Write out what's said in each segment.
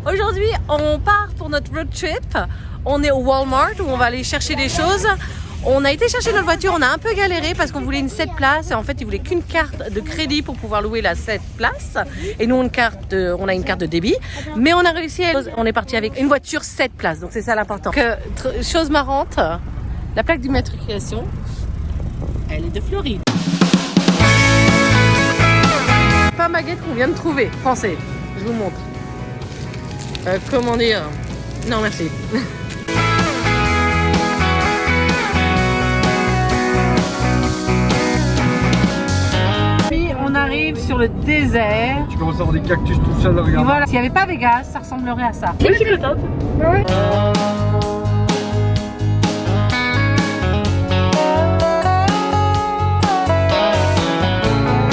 Aujourd'hui, on part pour notre road trip. On est au Walmart où on va aller chercher des choses. On a été chercher notre voiture, on a un peu galéré parce qu'on voulait une 7 places et en fait ils voulaient qu'une carte de crédit pour pouvoir louer la 7 places et nous on a une carte de débit, mais on a réussi, on est parti avec une voiture 7 places, donc c'est ça l'important. Chose marrante, la plaque d'immatriculation, elle est de Floride. Pain baguette qu'on vient de trouver, français, je vous montre. Comment dire? Non merci. On arrive sur le désert. Tu commences à avoir des cactus tout seul, regarde. Voilà. S'il n'y avait pas Vegas, ça ressemblerait à ça. Oui, je suis contente. Ouais.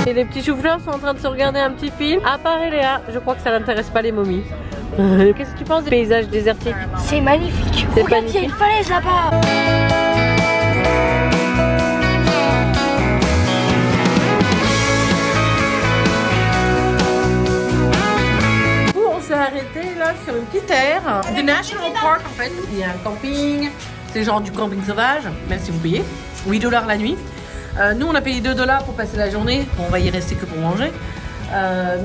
Et les petits choux-fleurs sont en train de se regarder un petit film. À part Eléa, je crois que ça n'intéresse pas les momies. Qu'est-ce que tu penses des paysages désertiques? C'est magnifique. Regarde, il y a une falaise là-bas. Arrêté là sur une petite aire du National Park en fait. Il y a un camping, c'est genre du camping sauvage, même si vous payez 8 $ la nuit. Nous on a payé 2 $ pour passer la journée, on va y rester que pour manger.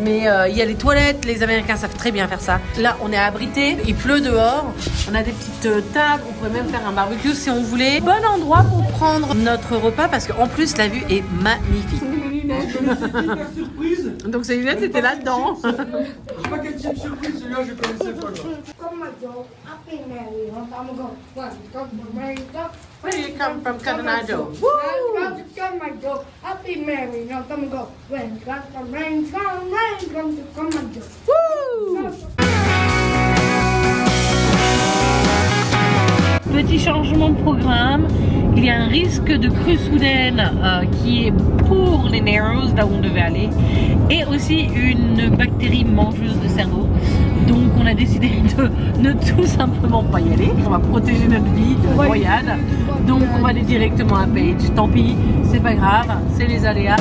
Mais il y a les toilettes, les Américains savent très bien faire ça. Là on est abrité, il pleut dehors, on a des petites tables, on pourrait même faire un barbecue si on voulait. Bon endroit pour prendre notre repas parce qu'en plus la vue est magnifique. Donc ces lunettes étaient là-dedans. Je sais pas quelle type de surprise, celui-là je connaissais pas. Where do you come from, Coronado? Petit changement de programme, il y a un risque de crue soudaine qui est pour les Narrows, là où on devait aller, et aussi une bactérie mangeuse de cerveau. Donc on a décidé de ne tout simplement pas y aller. On va protéger notre vie de noyade. Donc on va aller directement à Page. Tant pis, c'est pas grave, c'est les aléas.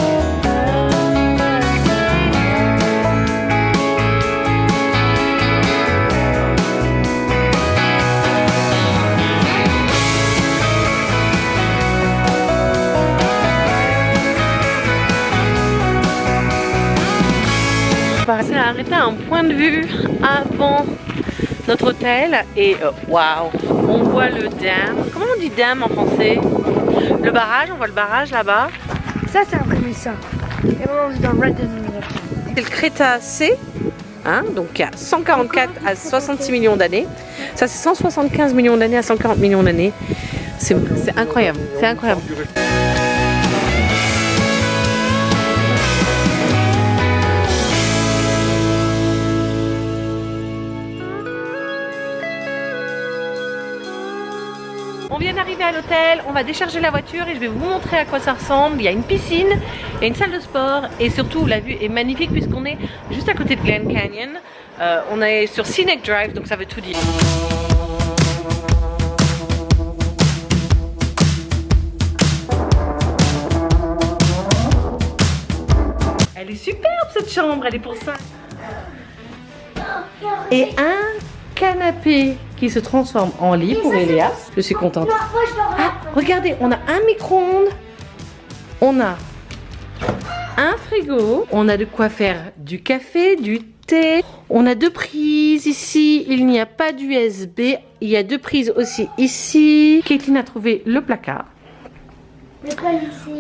On s'est arrêté à un point de vue avant notre hôtel et waouh, on voit le dam. Comment on dit dam en français? Le barrage, on voit le barrage là-bas. Ça, c'est après ça. Et maintenant, on est dans Redden. C'est le Crétacé, hein, donc il y a 144 à 66 millions d'années. Ça, c'est 175 millions d'années à 140 millions d'années. C'est incroyable, c'est incroyable. On vient d'arriver à l'hôtel, on va décharger la voiture et je vais vous montrer à quoi ça ressemble. Il y a une piscine, il y a une salle de sport et surtout la vue est magnifique puisqu'on est juste à côté de Glen Canyon. On est sur Scenic Drive, donc ça veut tout dire. Elle est superbe cette chambre, elle est pour ça. Et un canapé qui se transforme en lit pour Eléa. Je suis contente. Ah, regardez, on a un micro-ondes, on a un frigo, on a de quoi faire du café, du thé. On a 2 prises ici, il n'y a pas d'USB. Il y a 2 prises aussi ici. Caitlin a trouvé le placard.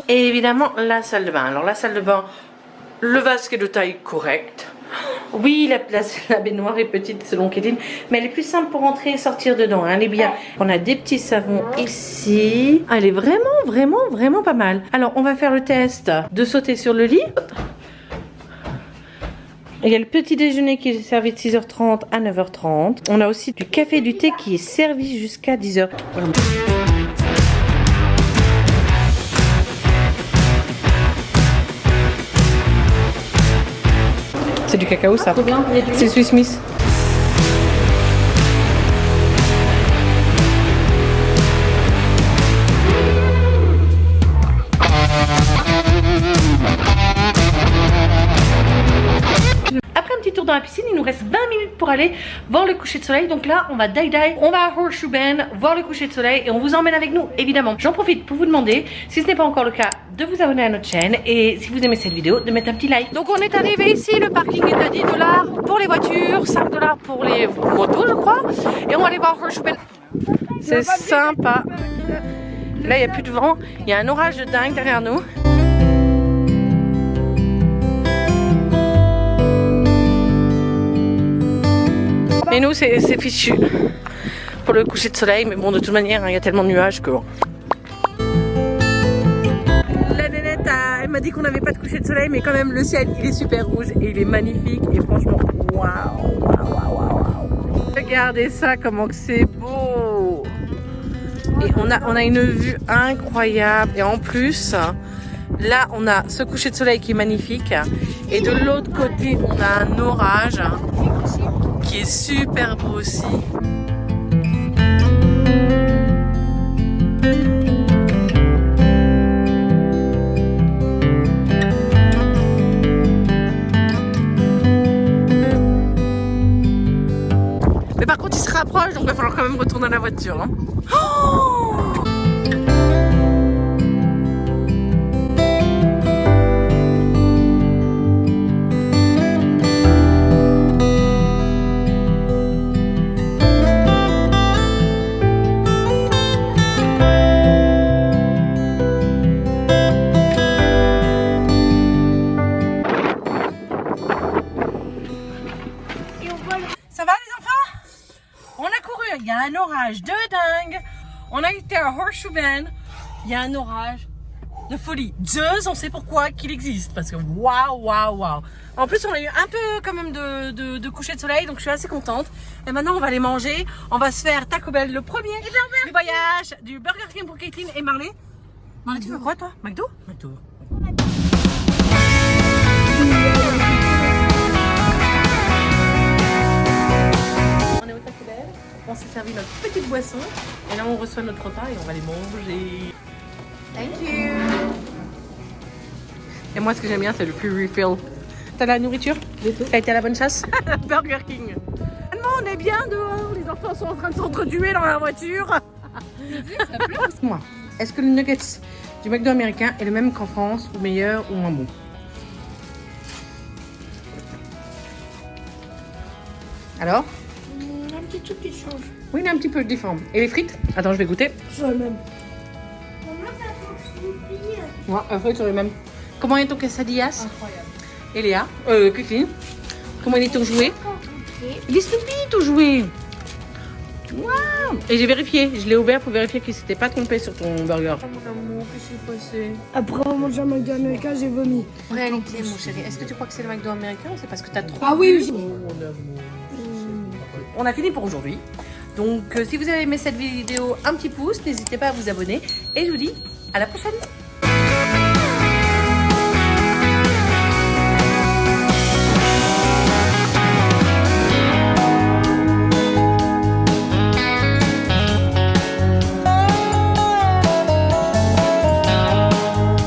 Et évidemment la salle de bain. Alors la salle de bain, le vase qui est de taille correcte. Oui, la baignoire est petite selon Caitlin, mais elle est plus simple pour entrer et sortir dedans, hein, elle est bien. On a des petits savons ici. Elle est vraiment pas mal. Alors, on va faire le test de sauter sur le lit. Il y a le petit déjeuner qui est servi de 6h30 à 9h30. On a aussi du café et du thé qui est servi jusqu'à 10h. C'est du cacao ça. C'est le Swiss Miss. dans la piscine. Il nous reste 20 minutes pour aller voir le coucher de soleil. Donc là, on va die, on va à Horseshoe Bend voir le coucher de soleil et on vous emmène avec nous, évidemment. J'en profite pour vous demander, si ce n'est pas encore le cas, de vous abonner à notre chaîne et si vous aimez cette vidéo, de mettre un petit like. Donc on est arrivé ici, le parking est à 10 $ pour les voitures, 5 $ pour les motos, je crois. Et on va aller voir Horseshoe Bend. C'est sympa. Là, il n'y a plus de vent. Il y a un orage de dingue derrière nous. Et nous, c'est fichu pour le coucher de soleil. Mais bon, de toute manière, il y a tellement de nuages que... La nénette, elle m'a dit qu'on n'avait pas de coucher de soleil. Mais quand même, le ciel, il est super rouge et il est magnifique. Et franchement, waouh, waouh, waouh, waouh. Regardez ça, comment que c'est beau. Et on a une vue incroyable. Et en plus, là, on a ce coucher de soleil qui est magnifique. Et de l'autre côté, on a un orage qui est super beau aussi. Mais par contre, il se rapproche, donc il va falloir quand même retourner à la voiture. Hein. Oh! Ça va les enfants? On a couru, il y a un orage de dingue. On a été à Horseshoe Bend, il y a un orage de folie. Zeus, on sait pourquoi qu'il existe, parce que waouh, waouh, waouh. En plus, on a eu un peu quand même de coucher de soleil, donc je suis assez contente. Et maintenant, on va aller manger. On va se faire Taco Bell, le premier du voyage, du Burger King pour Caitlin et Marley. Marley, tu veux quoi toi? McDo? McDo. On s'est servi notre petite boisson et là on reçoit notre repas et on va les manger. Thank you. Et moi ce que j'aime bien c'est le free refill. T'as la nourriture? T'as été à la bonne chasse? Burger King. On est bien dehors, les enfants sont en train de s'entretuer dans la voiture. Moi, est-ce que le nuggets du McDo américain est le même qu'en France ou meilleur ou moins bon? Alors? Un petit truc qui change. Oui, il est un petit peu différent. Et les frites? Attends, je vais goûter. C'est le même. Comment ça fonctionne? Ouais, les frites sont les mêmes. Comment est ton quesadillas? Incroyable. Et Léa? Caitlin? Comment il est ton jouet? Il est Snoopy ton jouet! Waouh! Et j'ai vérifié, je l'ai ouvert pour vérifier qu'il s'était pas trompé sur ton burger. Oh mon amour, qu'est-ce qui s'est passé? Après avoir mangé un McDo américain, j'ai vomi. En réalité, mon chéri, est-ce que tu crois que c'est le McDo américain ou c'est parce que t'as trop... Ah oui! Oh mon amour. On a fini pour aujourd'hui. Donc si vous avez aimé cette vidéo, un petit pouce, n'hésitez pas à vous abonner. Et je vous dis à la prochaine.